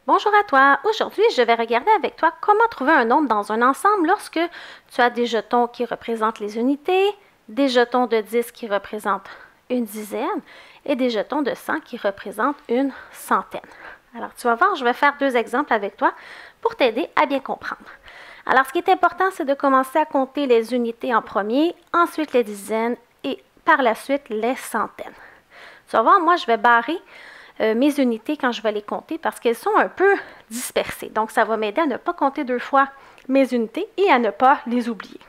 Bonjour à toi. Aujourd'hui, je vais regarder avec toi comment trouver un nombre dans un ensemble lorsque tu as des jetons qui représentent les unités, des jetons de 10 qui représentent une dizaine et des jetons de 100 qui représentent une centaine. Alors, tu vas voir, je vais faire deux exemples avec toi pour t'aider à bien comprendre. Alors, ce qui est important, c'est de commencer à compter les unités en premier, ensuite les dizaines et par la suite les centaines. Tu vas voir, moi, je vais barrer mes unités quand je vais les compter parce qu'elles sont un peu dispersées. Donc, ça va m'aider à ne pas compter deux fois mes unités et à ne pas les oublier.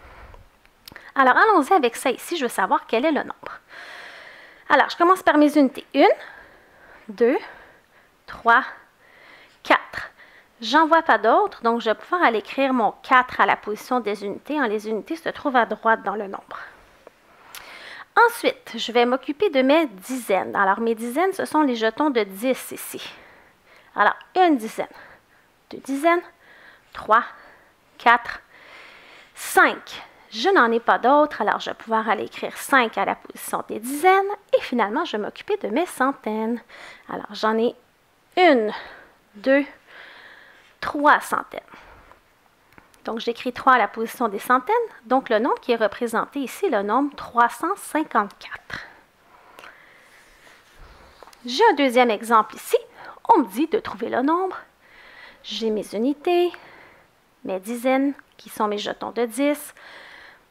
Alors, allons-y avec ça ici. Je veux savoir quel est le nombre. Alors, je commence par mes unités. 1, 2, 3, 4. J'en vois pas d'autres, donc je vais pouvoir aller écrire mon 4 à la position des unités. Les unités se trouvent à droite dans le nombre. Ensuite, je vais m'occuper de mes dizaines. Alors, mes dizaines, ce sont les jetons de 10 ici. Alors, une dizaine, deux dizaines, 3, 4, 5. Je n'en ai pas d'autres, alors je vais pouvoir aller écrire 5 à la position des dizaines. Et finalement, je vais m'occuper de mes centaines. Alors, j'en ai 1, 2, 3 centaines. Donc, j'écris 3 à la position des centaines. Donc, le nombre qui est représenté ici, le nombre 354. J'ai un deuxième exemple ici. On me dit de trouver le nombre. J'ai mes unités, mes dizaines, qui sont mes jetons de 10,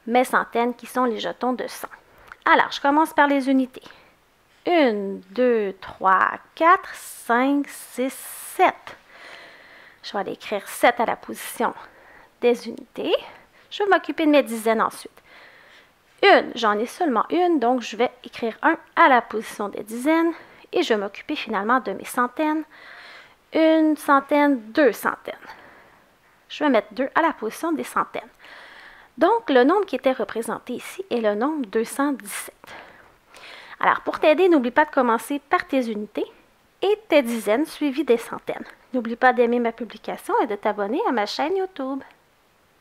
mes centaines, qui sont les jetons de 100. Alors, je commence par les unités. 1, 2, 3, 4, 5, 6, 7. Je vais aller écrire 7 à la position des unités. Je vais m'occuper de mes dizaines ensuite. J'en ai seulement une, donc je vais écrire 1 à la position des dizaines et je vais m'occuper finalement de mes centaines. Une centaine, deux centaines. Je vais mettre 2 à la position des centaines. Donc, le nombre qui était représenté ici est le nombre 217. Alors, pour t'aider, n'oublie pas de commencer par tes unités et tes dizaines suivies des centaines. N'oublie pas d'aimer ma publication et de t'abonner à ma chaîne YouTube.